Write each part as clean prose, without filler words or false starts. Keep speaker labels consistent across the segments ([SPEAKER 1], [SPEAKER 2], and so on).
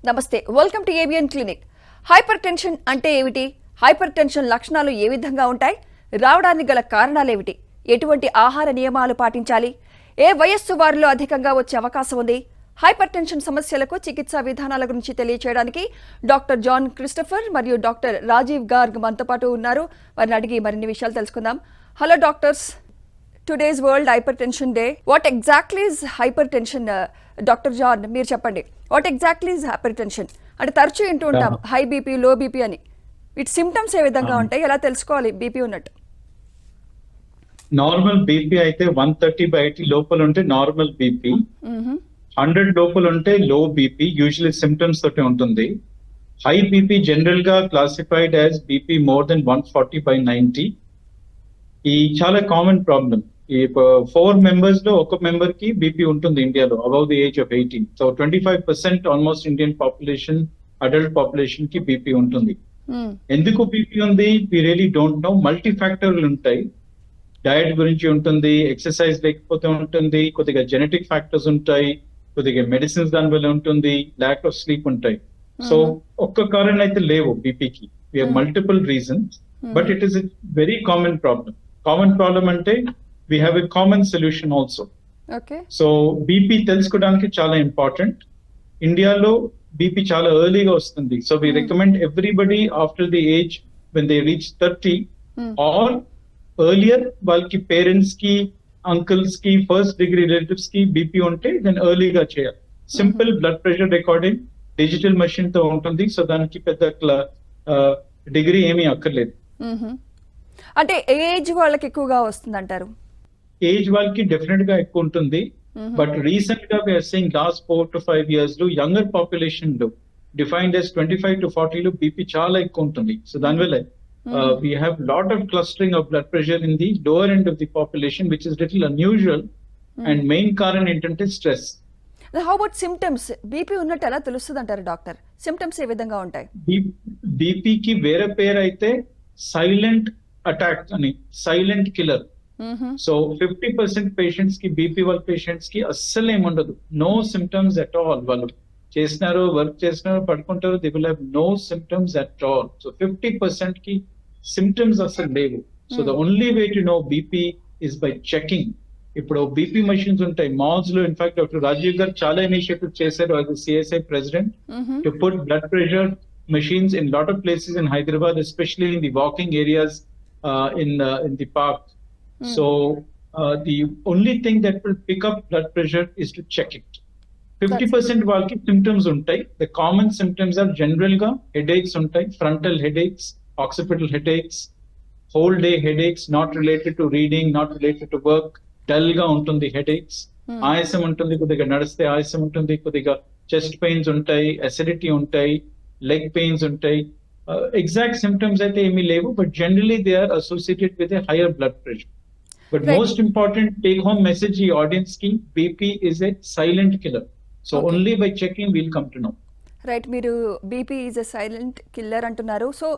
[SPEAKER 1] నమస్తే, welcome to ABN clinic. Hyper tension అంటే ఏమిటి? హైపర్ టెన్షన్ లక్షణాలు ఏ విధంగా ఉంటాయి? రావడానికి గల కారణాలేమిటి? ఎటువంటి ఆహార నియమాలు పాటించాలి? ఏ వయస్సు వారిలో అధికంగా వచ్చే అవకాశం ఉంది? హైపర్ టెన్షన్ సమస్యలకు చికిత్సా విధానాల గురించి తెలియచేయడానికి డాక్టర్ జాన్ క్రిస్టఫర్ మరియు డాక్టర్ రాజీవ్ గార్గ్ మనతో పాటు ఉన్నారు. వారిని అడిగి మరిన్ని విషయాలు తెలుసుకుందాం. Hello doctors, today's world hypertension day. What exactly is hypertension? Doctor John, మీరు చెప్పండి. What exactly is hypertension? అంటే తరచూ వింటూ ఉంటాం హై బీపీ, లో బీపీ అని. వీటి సిమ్టమ్స్ ఏ విధంగా ఉంటాయి? ఎలా తెలుసుకోవాలి బీపీ ఉన్నట్టు?
[SPEAKER 2] నార్మల్ బీపీ అయితే 130/80 లోపల ఉంటే నార్మల్ బీపీ, 100 లోపల ఉంటే లో బీపీ. యూజువల్లీ సిమ్టమ్స్ తోటి ఉంటుంది. హై బీపీ జనరల్ గా classified as BP more than 140/90. ఈ చాలా కామన్ ప్రాబ్లం. ఈ 4 మెంబర్స్ లో ఒక మెంబర్ కి బీపీ ఉంటుంది ఇండియాలో above the age of 18. So 25% almost Indian population, adult population కి బీపీ ఉంటుంది. ఎందుకు బీపీ ఉంది we really don't know. Multi ఫ్యాక్టర్లు ఉంటాయి. డయట్ గురించి ఉంటుంది, ఎక్సర్సైజ్ లేకపోతే ఉంటుంది, కొద్దిగా జెనెటిక్ ఫ్యాక్టర్స్ ఉంటాయి, కొద్దిగా మెడిసిన్స్ దాని వల్ల ఉంటుంది, ల్యాక్ ఆఫ్ స్లీప్ ఉంటాయి. సో ఒక్క కారణం అయితే లేవు బీపీకి. We have multiple reasons, but it is a very common problem. Common problem అంటే we have a common solution also. So BP తెలుసుకోవడానికి చాలా ఇంపార్టెంట్. ఇండియాలో బీపీ చాలా ఎర్లీగా వస్తుంది. So we recommend everybody after the age when they reach 30 or earlier, వాళ్ళకి parents కి, uncles కి, ఫస్ట్ డిగ్రీ రిలేటివ్స్ కి బీపీ ఉంటే దెన్ ఎర్లీగా చేయాలి. Simple blood pressure recording digital machine తో ఉంటుంది. సో దానికి పెద్ద డిగ్రీ ఏమీ అక్కర్లేదు.
[SPEAKER 1] అంటే ఏజ్ వాళ్ళకి ఎక్కువగా వస్తుంది అంటారు?
[SPEAKER 2] ఏజ్ వాళ్ళకి డెఫినెట్ గా ఎక్కువ ఉంటుంది. బట్ రీసెంట్ గా we are seeing last 4 to 5 years లో యంగర్ పాపులేషన్ లో defined as 25 to 40 low BP చాలా ఎక్కువ ఉంటుంది. సో దానివల్ల we have lot of clustering of blood pressure in the lower end of the population, which is little unusual. And main కారణం ఏంటంటే stress.
[SPEAKER 1] How about symptoms? BP ఉన్నట్టు ఎలా తెలుస్తుంది అంటారు డాక్టర్? సిమ్టమ్స్ ఏ విధంగా ఉంటాయి?
[SPEAKER 2] బీపీకి వేరే పేరు అయితే సైలెంట్ అటాక్ అని, సైలెంట్ కిల్లర్. సో 50% పేషెంట్స్ కి, బీపీ వాళ్ళ పేషెంట్స్ కి అస్సలు ఏముండదు, నో సిమ్టమ్స్ అట్ ఆల్. వాళ్ళు చేసినారు, వర్క్ చేసినారు, పడుకుంటారు, they will have no symptoms at all. So 50% కి సిమ్టమ్స్ అసలు లేవు. So the only way to know BP is by checking. ఇప్పుడు బీపీ మెషిన్స్ ఉంటాయి మాల్స్ లో. ఇన్ఫాక్ట్ డాక్టర్ రాజీవ్ గారు చాలా ఇనిషియేటివ్ చేశారు as CSI president to put blood pressure machines in lot of places in Hyderabad, especially in the walking areas, in the park. So the only thing that will pick up blood pressure is to check it. 50% వాళ్ళకి symptoms ఉంటాయి. The common symptoms are general గా headaches ఉంటాయి, frontal headaches, occipital headaches, whole day headaches, not related to reading, not related to work, dull గా ఉంటుంది headaches, ఆయాసం ఉంటుంది, కొద్దిగా నడిస్తే ఆయాసం ఉంటుంది, కొద్దిగా చెస్ట్ పెయిన్స్ ఉంటాయి, అసిడిటీ ఉంటాయి, లెగ్ పెయిన్స్ ఉంటాయి. ఎగ్జాక్ట్ సిమ్టమ్స్ అయితే ఏమీ లేవు, but generally they are associated with a higher blood pressure. But most important take home message ఈ ఆడియన్స్ కి, BP is a silent killer. So only by checking will come to know.
[SPEAKER 1] Right, మీరు BP is a silent killer అంటున్నారు. So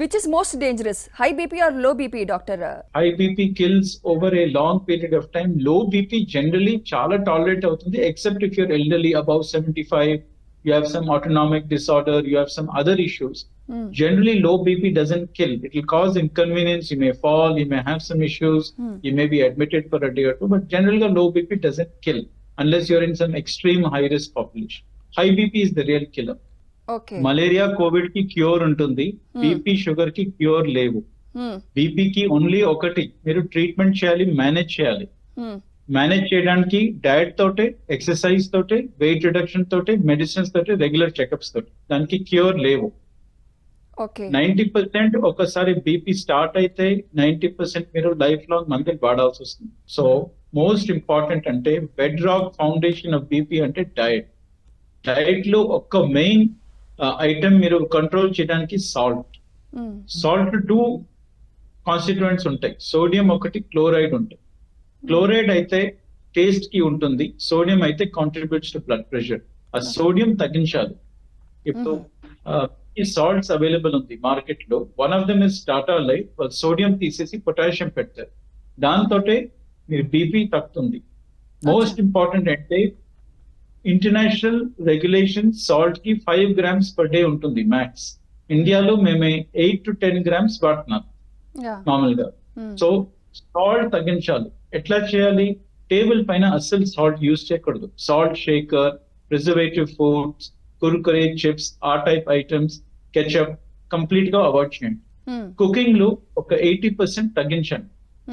[SPEAKER 1] which is most dangerous, high BP or low BP, doctor?
[SPEAKER 2] High BP kills over a long period of time. Low BP generally chala tolerate avutundi, except if you're elderly above 75, you have some autonomic disorder, you have some other issues. Generally low BP doesn't kill. It will cause inconvenience, you may fall, you may have some issues, you may be admitted for a day or two, but generally low BP doesn't kill unless you're in some extreme high risk population. High BP is the real killer. Malaria, Covid కి cure ఉంటుంది, BP sugar కి cure లేవు. బీపీకి only ఒకటి, మీరు treatment చేయాలి, manage చేయాలి. Manage చేయడానికి diet తోటే, ఎక్సర్సైజ్ తోటే, వెయిట్ రిడక్షన్ తోటే, మెడిసిన్స్ తోటే, రెగ్యులర్ చెకప్స్ తోటి. దానికి క్యూర్ లేవు. 90% ఒకసారి బీపీ స్టార్ట్ అయితే 90% మీరు లైఫ్ లాంగ్ మందులు వాడాల్సి వస్తుంది. సో మోస్ట్ ఇంపార్టెంట్ అంటే bed rock foundation of BP అంటే డయట్. డయట్ లో ఒక మెయిన్ ఐటమ్ మీరు కంట్రోల్ చేయడానికి సాల్ట్. సాల్ట్ 2 కాన్స్టిట్యూయెంట్స్ ఉంటాయి, సోడియం ఒకటి, క్లోరైడ్ ఉంటాయి. క్లోరైడ్ అయితే టేస్ట్ కి ఉంటుంది, సోడియం అయితే కాంట్రిబ్యూట్స్ టు బ్లడ్ ప్రెషర్. ఆ సోడియం తగ్గించాలి. ఇప్పుడు ఈ సాల్ట్స్ అవైలబుల్ ఉంది మార్కెట్ లో. One of them is Tata life. వాళ్ళు సోడియం తీసేసి పొటాషియం పెడతారు, దాంతో మీరు బీపీ తగ్గుతుంది. మోస్ట్ ఇంపార్టెంట్ అంటే ఇంటర్నేషనల్ రెగ్యులేషన్ సాల్ట్ కి 5 grams per day ఉంటుంది మ్యాక్స్. ఇండియాలో మేము 8 to 10 grams వాడుతున్నాం మామూలుగా. సో సాల్ట్ తగ్గించాలి. ఎట్లా చేయాలి? టేబుల్ పైన అస్సలు సాల్ట్ యూజ్ చేయకూడదు. Salt shaker, preservative foods, Kurkure, chips, ఆ టైప్ ఐటమ్స్, కెచప్ కంప్లీట్ గా అవాయిడ్ చేయండి. కుకింగ్ లో ఒక 80% తగ్గించండి.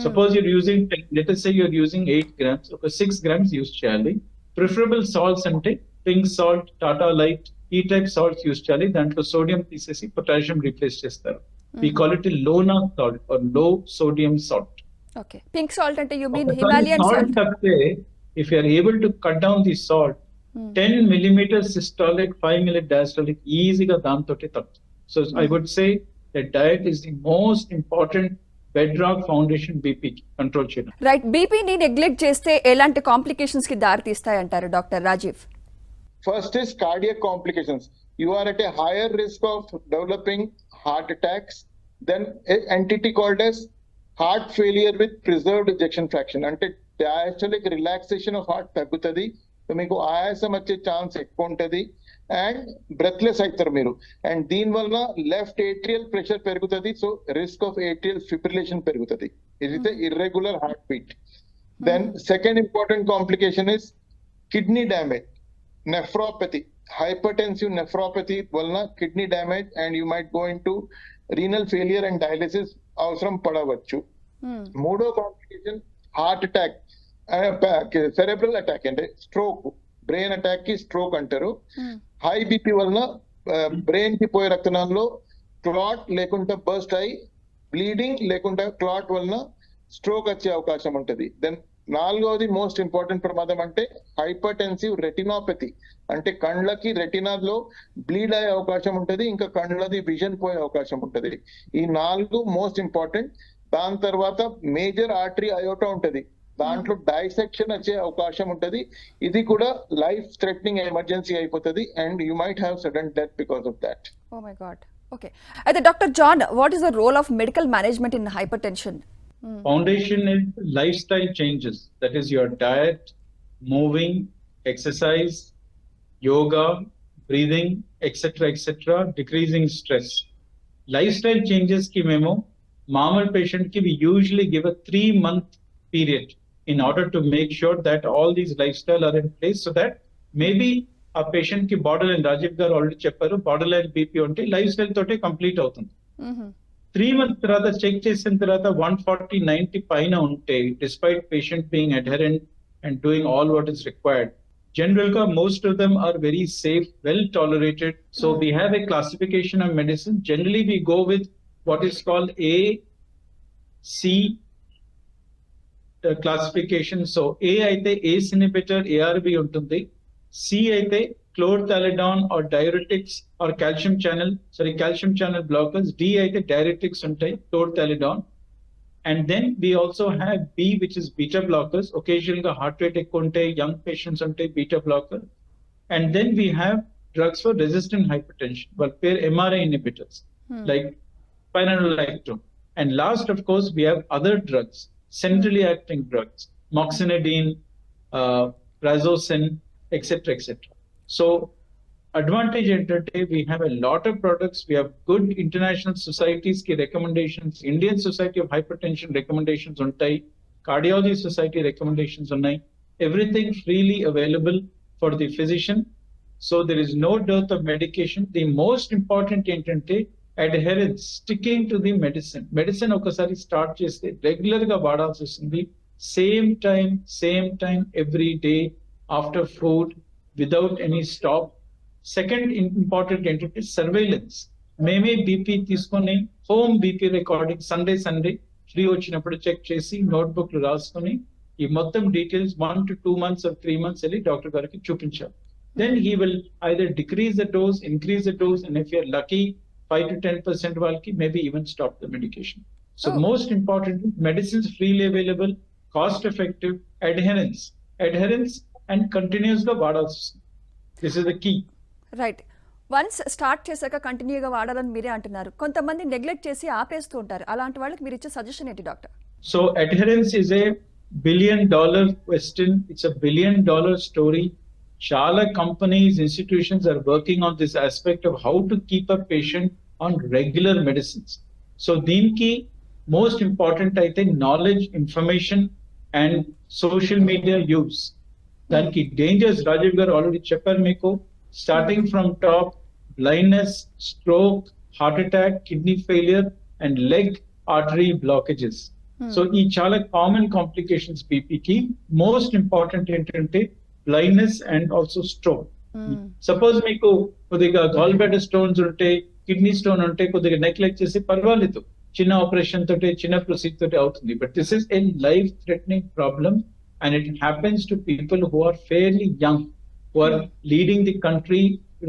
[SPEAKER 2] Suppose you're using, let us say you're using 8 grams, ఒక 6 grams యూజ్ చేయాలి. ప్రిఫరబుల్ సాల్ట్స్ అంటే పింక్ సాల్ట్, టాటా లైట్, ఈ టైప్ సాల్ట్స్ యూజ్ చేయాలి. దాంట్లో సోడియం తీసేసి పొటాషియం రీప్లేస్ చేస్తారు. We call it a low NAC salt or low sodium salt.
[SPEAKER 1] Okay. Pink salt ante you mean Himalayan salt?
[SPEAKER 2] If you are able to cut down the salt, 10 millimeters systolic, 5 millimeter diastolic, easy ga dantote takku. So I would say that diet is the most important bedrock foundation BP control cheyadam.
[SPEAKER 1] Right. BP ni neglect cheste elanti complications ki daari teestayi antaru Dr. Rajiv?
[SPEAKER 3] First is cardiac complications. You are at a higher risk of developing heart attacks. Then an entity called as heart failure with preserved ejection fraction. Ante diastolic relaxation of heart taggutadi. So meeku ayasam vache chance ekku untadi and breathless aitaru meeru. And deen valla left atrial pressure perugutadi. So risk of atrial fibrillation perugutadi. It is a irregular heartbeat. Then second important complication is kidney damage, nephropathy. Hypertensive nephropathy వలన kidney damage and you might go in to renal failure and dialysis అవసరం పడవచ్చు. మూడో complication heart attack, cerebral attack అంటే stroke. Brain attack కి stroke అంటారు. High BP వలన brain కి పోయే రక్తనాళంలో క్లాట్ లేకుండా బర్స్ట్ అయి బ్లీడింగ్ లేకుండా క్లాట్ వలన స్ట్రోక్ వచ్చే అవకాశం ఉంటుంది. దెన్ నాలుగవది మోస్ట్ ఇంపార్టెంట్ ప్రమాదం అంటే హైపర్టెన్సివ్ రెటినోపతి, అంటే కళ్ళకి రెటినాలో బ్లీడ్ అయ్యే అవకాశం ఉంటుంది, ఇంకా కళ్ళది విజన్ పోయే అవకాశం ఉంటుంది. ఈ నాలుగు మోస్ట్ ఇంపార్టెంట్. దాని తర్వాత మేజర్ ఆర్టరీ అయోటా ఉంటుంది, దాంట్లో డైసెక్షన్ వచ్చే అవకాశం ఉంటుంది. ఇది కూడా లైఫ్ థ్రెటనింగ్ ఎమర్జెన్సీ అయిపోతుంది and you might have sudden death because of that.
[SPEAKER 1] Oh my god. Okay. అయితే doctor John, what is the role of medical management in hypertension?
[SPEAKER 2] Foundation is lifestyle changes. That is your diet, moving, exercise, yoga, breathing, etc., decreasing stress. Lifestyle changes ki memo normal patient ki we usually give a 3-month period in order to make sure that all these lifestyle are in place, so that maybe a patient ki borderline, Rajiv garu already chepparu, borderline BP unte lifestyle tote complete avutundi. 3 months తర్వాత check చేసిన తర్వాత 140/90 పైన ఉంటే, despite patient being adherent and doing all what is required, general గా most of them are very safe, well tolerated. So we have a classification of medicine. Generally we go with what is called AC classification. So A అయితే ACE inhibitor, ARB ఉంటుంది. C అయితే chlorthalidone or diuretics or calcium channel blockers. D అయితే diuretics ఉంటాయి, chlorthalidone. And then we also have B, which is beta blockers. Occasionally the heart rate ఎక్కువ ఉంటాయి, young patients ఉంటాయి, beta blocker. And then we have drugs for resistant hypertension, well, pair MRI inhibitors like spironolactone. And last, of course, we have other drugs, centrally acting drugs, moxinidine, prazosin, etc. So advantage entante, we have a lot of products. We have good international societies ki recommendations, Indian Society of Hypertension recommendations untai, Cardiology Society recommendations unnai, everything freely available for the physician. So there is no dearth of medication. The most important entante adherence, sticking to the medicine okasari start cheste regular ga vaadalsi ustundi, same time every day after food, without any stop. Second important entity, surveillance. మేమే BP తీసుకొని home BP recording Sunday free వచ్చినప్పుడు check చేసి notebook లో రాసుకొని ఈ మొత్తం details 1 to 2 months or 3 months వెళ్ళి doctor గారికి చూపించాలి. Then he will either decrease the dose, increase the dose, and if you're lucky 5 to 10% వాళ్ళకి maybe even stop the medication. So most important, medicines freely available, cost effective, adherence and continuous గా వాడాల్సి. This is the key.
[SPEAKER 1] Right. Once start చేశాక కంటిన్యూగా వాడాలని మీరే అంటున్నారు. కొంతమంది neglect చేసి ఆపేస్తూ ఉంటారు. అలాంటి వాళ్ళకి మీరు ఇచ్చే సజెషన్ ఏంటి doctor?
[SPEAKER 2] So adherence is a $1 billion question. It's a $1 billion story. Chala companies, institutions are working on this aspect of how to keep a patient on regular medicines. So దీనికి most important అయితే knowledge, information and social media use. దానికి dangers Rajiv గారు already చెప్పారు మీకు. Starting from top, blindness, stroke, heart attack, kidney failure and leg artery blockages. So ఈ చాలా common complications బీపీకి. Most important ఏంటంటే blindness and also stroke. Suppose మీకు కొద్దిగా gall bladder stones ఉంటే, కిడ్నీ స్టోన్ ఉంటే కొద్దిగా నెగ్లెక్ట్ చేసి పర్వాలేదు, చిన్న ఆపరేషన్ తోటి చిన్న ప్రొసీజర్ తోటి అవుతుంది. But this is a life threatening problem and it happens to people who are fairly young, who are leading the country,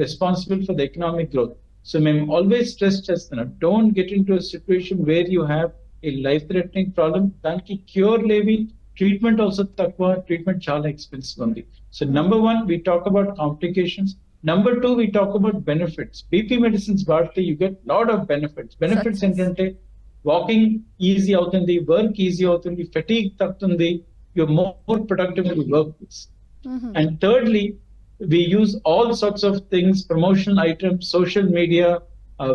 [SPEAKER 2] responsible for the economic growth. So మేము ఆల్వేస్ స్ట్రెస్ చేస్తున్నాం, don't get in to a situation where you have a life threatening problem. దానికి cure లేవి, treatment also తక్కువ, treatment చాలా expensive ఉంది. సో number 1 we talk about complications. number 2 we talk about benefits. BP medicines వాడితే you get lot of benefits ఏంటంటే walking easy అవుతుంది, work easy అవుతుంది, ఫెటీగ్ తగ్గుతుంది, you're more productive in the workplace. And thirdly, we use all sorts of things, promotional items, social media,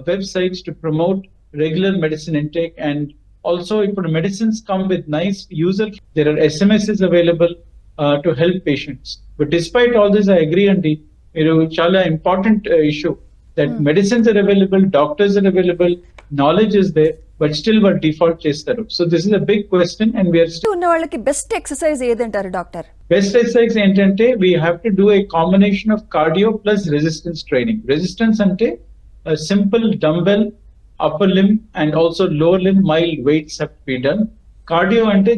[SPEAKER 2] websites to promote regular medicine intake. And also, if medicines come with nice user, there are SMSs available to help patients. But despite all this, I agree on the chala important issue that medicines are available, doctors are available, knowledge is there, but still we're default chestaru. So this is a big question, and we are still.
[SPEAKER 1] ఉన్న వాళ్ళకి best exercise ఏదంటారు doctor?
[SPEAKER 2] Best exercise ఏంటంటే we have to do a combination of cardio plus resistance training. Resistance ante a simple dumbbell, upper limb and also lower limb mild weights have to be done. Cardio ante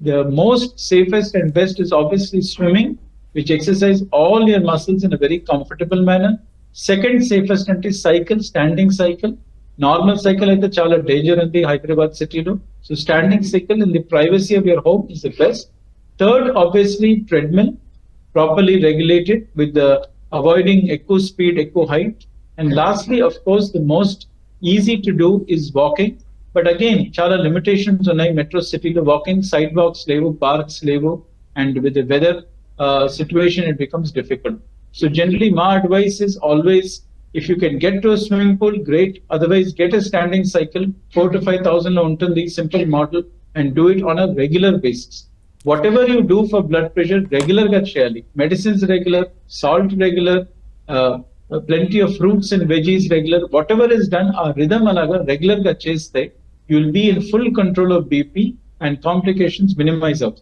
[SPEAKER 2] the most safest and best is obviously swimming, which exercise all your muscles in a very comfortable manner. Second safest ante cycle, standing cycle. Normal cycle aithe chala danger in the Hyderabad city lo, so standing cycle in the privacy of your home is the best. Third, obviously treadmill, properly regulated with the avoiding echo speed, echo height. And lastly, of course, the most easy to do is walking. But again, chala limitations on metro city lo walking, sidewalks levu, parks levu, and with the weather situation it becomes difficult. So generally my advice is always, if you can get to a swimming pool, great. Otherwise, get a standing cycle, 4,000 to 5,000 lo untundi, simple model, and do it on a regular basis. Whatever you do for blood pressure, regular ga cheyali. Medicines regular, salt regular, plenty of fruits and veggies regular. Whatever is done, a rhythm alaga regular ga cheste, you will be in full control of BP and complications minimize out.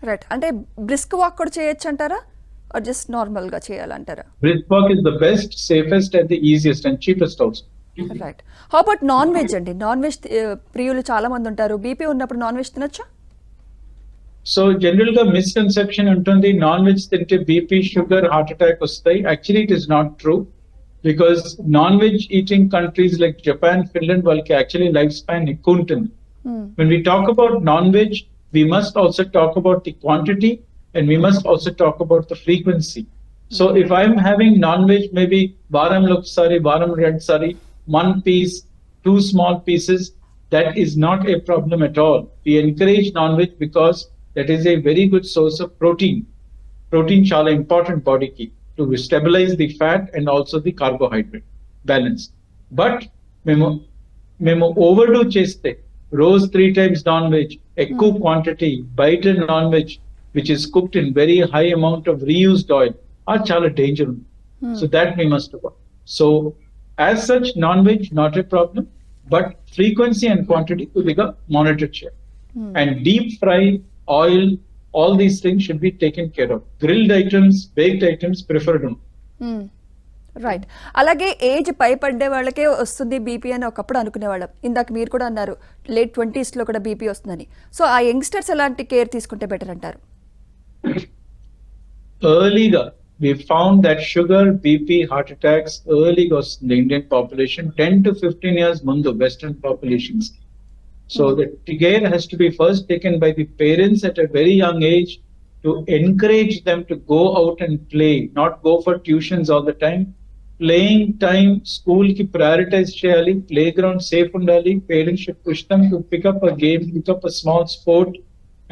[SPEAKER 1] Right, అంటే brisk walk కూడా చేయొచ్చు అంటారా, are just normal గా చేయాలంటారా?
[SPEAKER 2] Brisk walk is the best, safest and the easiest and cheapest also.
[SPEAKER 1] Right. How about non veg అండి? Non veg ప్రియులు చాలా మంది ఉంటారు, బీపీ ఉన్నప్పుడు నాన్ వెజ్ తినొచ్చా?
[SPEAKER 2] సో జనరల్ గా మిస్కన్సెప్షన్ ఉంటుంది, నాన్ వెజ్ తింటే బీపీ, షుగర్, హార్ట్ అటాక్ వస్తాయి. Actually it is not true, because non veg eating countries like Japan, Finland వాళ్ళకి యాక్చువల్లీ లైఫ్ స్పాన్ ఎక్కువ ఉంటుంది. When we talk about non-veg, we must also talk about the quantity and we must also talk about the frequency. So if I'm having non-veg, maybe varam loksari, varam rendsari, one piece, two small pieces, that is not a problem at all. We encourage non-veg because that is a very good source of protein. Protein chala important body key to stabilize the fat and also the carbohydrate balance. But memo overdo cheste, rose 3 times non-veg, ఎక్కువ quantity, bite non-veg, which is cooked in very high amount of reused oil, are chala danger. So that we must avoid. So as such, non-veg not a problem, but frequency and quantity to be monitored. And deep fry, oil, all these things should be taken care of. Grilled items, baked items preferred.
[SPEAKER 1] Right. అలాగే age పైపడ్డే వాళ్ళకే వస్తుంది BP అని ఒకప్పుడు అనుకునేవాళ్ళం. ఇందాక మీరు కూడా అన్నారు late 20s లో కూడా బీపీ వస్తుందని. సో ఆ యంగ్స్టర్స్ ఎలాంటి కేర్ తీసుకుంటే బెటర్ అంటారు?
[SPEAKER 2] Earlyగా we found that sugar, BP, heart attacks earlyగా వస్తుంది Indian population 10 to 15 years ముందు Western populations. So the care has to be first taken by the parents at a very young age to encourage them to go out and play, not go for tuitions all the time. Playing time, school ki prioritize cheyali, playground safe undali. Parents should push them to pick up a game, pick up a small sport,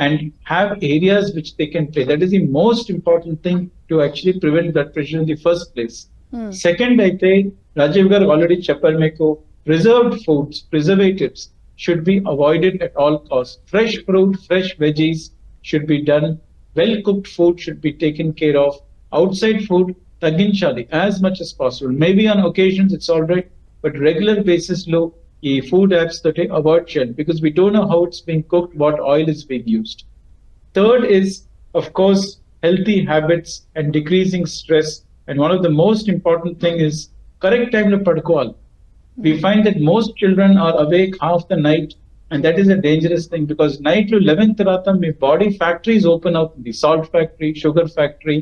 [SPEAKER 2] and have areas which they can play. That is the most important thing to actually prevent blood pressure in the first place. Second, I think Rajiv Gar already chapter meko, preserved foods, preservatives should be avoided at all costs. Fresh fruit, fresh veggies should be done. Well cooked food should be taken care of. Outside food, taginchali as much as possible. Maybe on occasions it's all right, but regular basis low. The food apps that avoid shell because we don't know how it's being cooked, what oil is being used. Third is, of course, healthy habits and decreasing stress. And one of the most important thing is correct time to padkoal. We find that most children are awake half the night, and that is a dangerous thing because night to 11th rata, my body factories open up, the salt factory, sugar factory,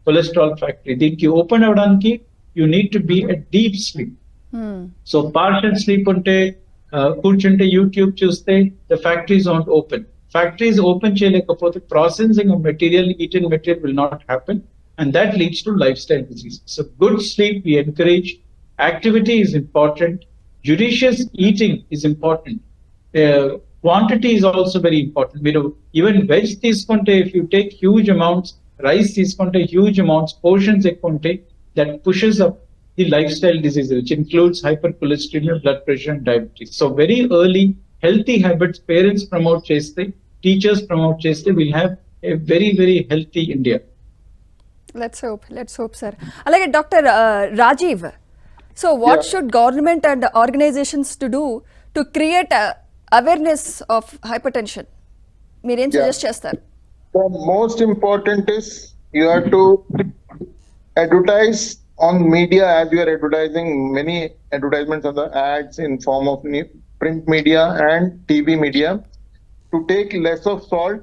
[SPEAKER 2] cholesterol factory. They open avdanki, you need to be a deep sleep. So partial sleep unte కూర్చుంటే YouTube చూస్తే the factories aren't open. Factories open చేయలేకపోతే processing of material, eaten material will not happen, and that leads to lifestyle diseases. So good sleep we encourage. Activity is important. Judicious eating is important. Quantity is also very important. Even veg తీసుకుంటే if you take huge amounts, rice తీసుకుంటే huge amounts, portions ఎక్కువ ఉంటే that pushes up the lifestyle diseases, which includes hypercholesterol, blood pressure, and diabetes. So very early, healthy habits, parents promote cheste, teachers promote cheste, we'll have a very, very healthy India.
[SPEAKER 1] Let's hope, sir. Alage Dr. Rajiv, so what should government and organizations to do to create awareness of hypertension? Meer em suggest chestar?
[SPEAKER 3] The most important is you have to advertise on media as you are advertising many advertisements on the ads in form of print media and TV media to take less of salt,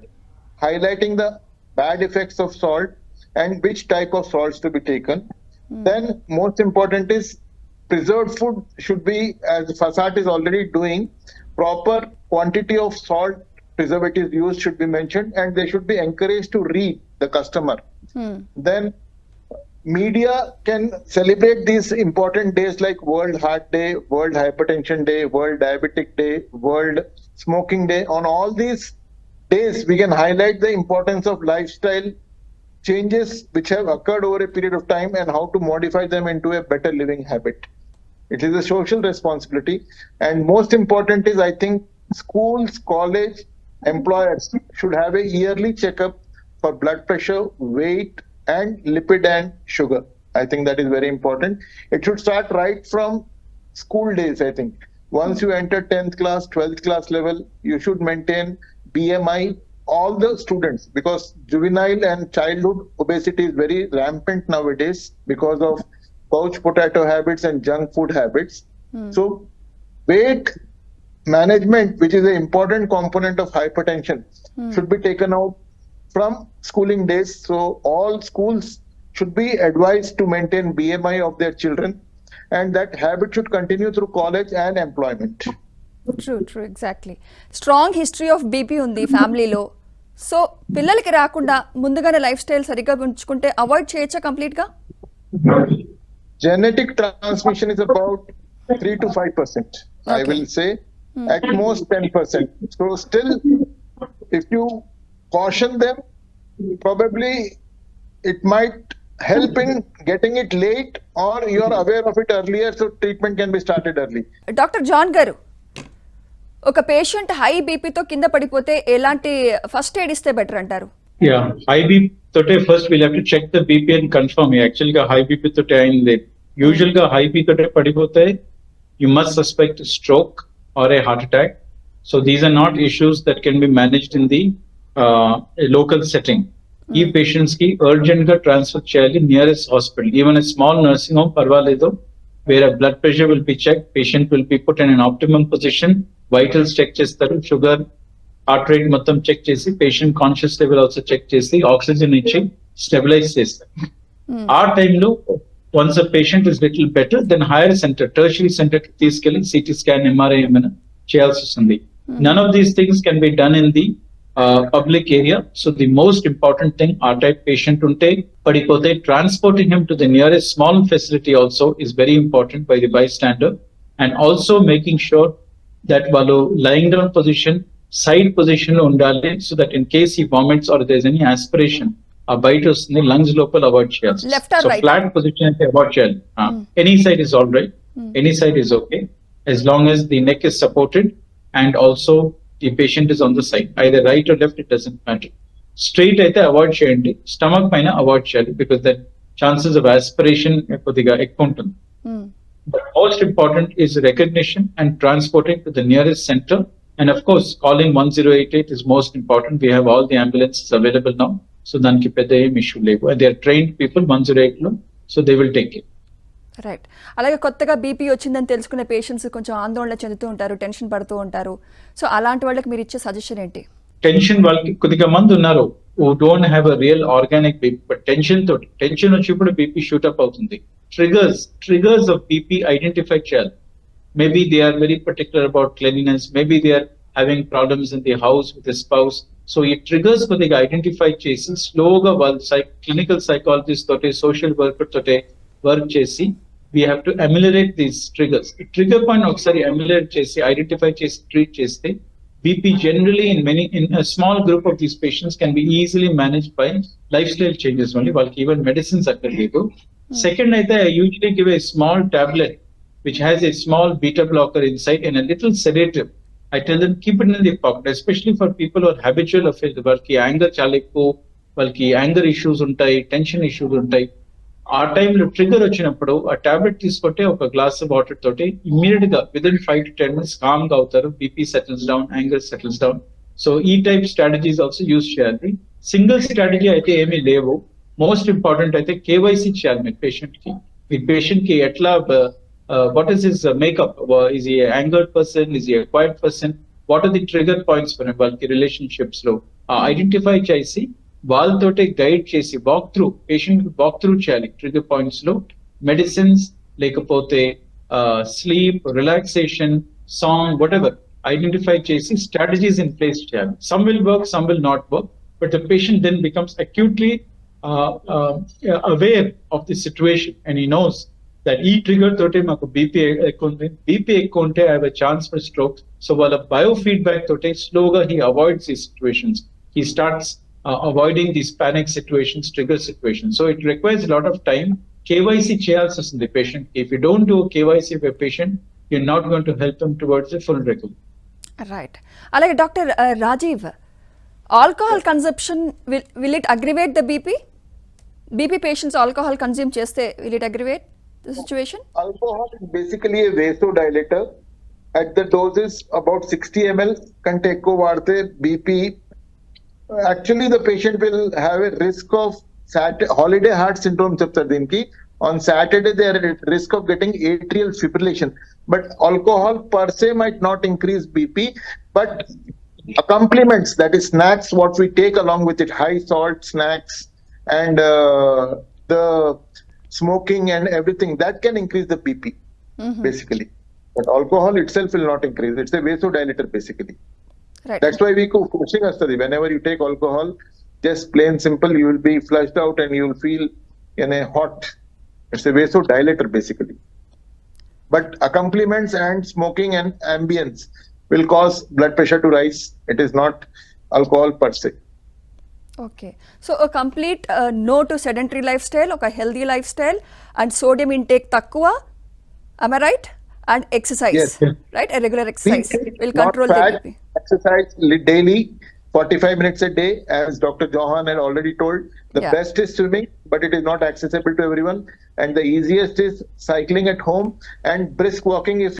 [SPEAKER 3] highlighting the bad effects of salt and which type of salts to be taken. Then most important is preserved food should be, as Fasat is already doing, proper quantity of salt preservatives used should be mentioned and they should be encouraged to read the customer. Then media can celebrate these important days like World Heart Day, World Hypertension Day, World Diabetic Day, World Smoking Day. On all these days, we can highlight the importance of lifestyle changes which have occurred over a period of time and how to modify them into a better living habit. It is a social responsibility. And most important is, I think, schools, college, employers should have a yearly checkup for blood pressure, weight, and lipid and sugar. I think that is very important. It should start right from school days, I think. Once you enter 10th class, 12th class level, you should maintain BMI, all the students, because juvenile and childhood obesity is very rampant nowadays because of couch potato habits and junk food habits. So weight management, which is an important component of hypertension, should be taken out from schooling days. So all schools should be advised to maintain BMI of their children, and that habit should continue through college and employment.
[SPEAKER 1] True, exactly. Strong history of BP undi family lo. So పిల్లలకి రాకుండా ముందుగానే life style సరిగ్గా ఉంచుకుంటే avoid చేయొచ్చా complete గా?
[SPEAKER 3] Genetic transmission is about 3 to 5%. I will say at most 10%. So still, if you caution them, probably it might help in getting it late, or you are aware of it earlier, so treatment can be started early.
[SPEAKER 1] Doctor John garu, ఒక patient high బీపీతో కింద పడిపోతే ఎలాంటి first aid ఇస్తే better అంటారు?
[SPEAKER 2] Yeah, high BP today first we'll have to check the BP and confirm. Actually, high BP today ayinde. Usually, high BP today padipote, you must suspect a stroke or a heart attack. So these are not issues that can be managed in the local setting. ఈ patients కి urgent గా transfer చేయాలి nearest hospital. Even a small nursing home పర్వాలేదు, where blood pressure will be check, patient will be put in an optimum position, vitals check చేస్తారు, sugar, heart rate మొత్తం check చేసి patient conscious level also check చేసి oxygen ఇచ్చి stabilize చేస్తారు. ఆ టైంలో once a patient is little better then higher centre, tertiary centre కి తీసుకెళ్లి సిటీ స్కాన్, ఎంఆర్ఐ ఏమైనా చేయాల్సి వస్తుంది. None of these things can be done in the public area. So the most important thing, R-type patient unte padipote, transporting him to the nearest small facility also is very important by the bystander, and also making sure that while lying down position, side position లో ఉండాలి, so that in case ఈ vomits are there any aspiration ఆ బయట వస్తుంది lungs లోపల avoid చేయాలి.
[SPEAKER 1] Left or
[SPEAKER 2] so
[SPEAKER 1] right?
[SPEAKER 2] Flat position అయితే avoid చేయాలి. Any side is all right, any side is okay as long as the neck is supported and also the patient is on the side, either right or left, it doesn't matter. Straight అయితే avoid చేయండి, stomach పైన avoid చేయాలి, because that chances of aspiration కొద్దిగా ఎక్కువ ఉంటుంది. But most important is recognition and transporting to the nearest center. And of course, calling 1088 is most important. We have all the ambulances available now. So danki pedda em issue levu. And they are trained people 108 lo, so they will take it.
[SPEAKER 1] Right. అలాగే కొత్తగా BP వచ్చిందని తెలుసుకునే patients కొంచెం ఆందోళన చెందుతూ ఉంటారు, tension పడుతూ ఉంటారు. సో అలాంటి వాళ్ళకి మీరు ఇచ్చే సజెషన్ ఏంటి?
[SPEAKER 2] టెన్షన్ వాళ్ళకి కొద్దిగా మంది ఉన్నారు who don't have a real organic BP, but tension వచ్చినప్పుడు బీపీ షూటప్ అవుతుంది. triggers of BP identify చేయాలి. Maybe they are very particular about cleanliness, maybe they are having problems in the house with the spouse. So ఈ triggers కొద్దిగా identify చేసి స్లోగా వాళ్ళు clinical psychologist తోటి social worker తోటి work చేసి we have to ameliorate these triggers. Trigger point ఒకసారి అమ్యులేట్ చేసి ఐడెంటిఫై చేసి ట్రీట్ చేస్తే BP generally in a small group of these patients can be easily managed by lifestyle changes only. While even medicines akkadledu. Second, I usually give a small tablet which has a small beta blocker inside and a little sedative. I tell them keep it in the pocket, especially for people who are habitual of it. Valki anger chalikku, valki anger issues untai, tension issues untai. ఆ టైంలో trigger వచ్చినప్పుడు ఆ tablet తీసుకుంటే ఒక glass of water తోటి immediate గా within 5 to 10 minutes com గా అవుతారు, BP settles down, anger settles down. So ఈ టైప్ స్ట్రాటజీస్ ఆల్సో యూజ్ చేయాలి. సింగిల్ స్ట్రాటజీ అయితే ఏమీ లేవు. మోస్ట్ ఇంపార్టెంట్ అయితే కేవైసీ చేయాలి మీ పేషెంట్ కి. మీ పేషెంట్ కి ఎట్లా what is his makeup, is he angered person, is he quiet person, what are the trigger points for వాళ్ళకి రిలేషన్షిప్స్ లో ఐడెంటిఫై చేసి వాళ్ళతోటే గైడ్ చేసి పేషెంట్ వాక్ త్రూ చేయాలి. ట్రిగర్ పాయింట్స్ లో మెడిసిన్స్ లేకపోతే sleep, relaxation, song, whatever identify చేసి strategies in place చేయాలి. Some will work, some will not work, but the patient then becomes acutely aware of the situation and he knows that ఈ trigger తోటే మాకు BP ఎక్కువ ఉంది, BP ఎక్కువ ఉంటే I have a chance for stroke. So వాళ్ళ biofeedback తోటే స్లోగా he avoids these situations. He starts avoiding these panic situations, trigger situations. So it requires a lot of time. KYC చేయాల్సి వస్తుంది patient. If you don't do KYC for a patient, you're not going to help them towards a full recovery.
[SPEAKER 1] Right. అలాగే doctor Rajiv, alcohol consumption will it aggravate the BP? BP patients alcohol consume చేస్తే will it aggravate the situation?
[SPEAKER 3] Alcohol is basically a vasodilator. At the doses about 60 ml కంటే ఎక్కువ వాడితే BP, actually the patient will have a risk of holiday heart syndrome చెప్తారు దీనికి. On Saturday they are at risk of getting atrial fibrillation. But alcohol per se might not increase BP, but accompaniments, that is snacks, what we take along with it, high salt snacks and the smoking and everything, that can increase the BP basically. But alcohol itself will not increase. It's a vasodilator basically.
[SPEAKER 1] Right.
[SPEAKER 3] That's why we go pushing us study. Whenever you take alcohol, just plain simple, you will be flushed out and you will feel in a hot. It's a vasodilator basically. But accompaniments and smoking and ambience will cause blood pressure to rise. It is not alcohol per se.
[SPEAKER 1] Okay. So a complete no to sedentary lifestyle, ఒక healthy lifestyle and sodium intake తక్కువ. Am I right? And exercise.
[SPEAKER 3] Yes.
[SPEAKER 1] Right? A regular exercise will control the BP.
[SPEAKER 3] Exercise daily, 45 minutes a day, as Dr. Johan had already told. The best is swimming, but it is not accessible to everyone. And the easiest is cycling at home and brisk walking if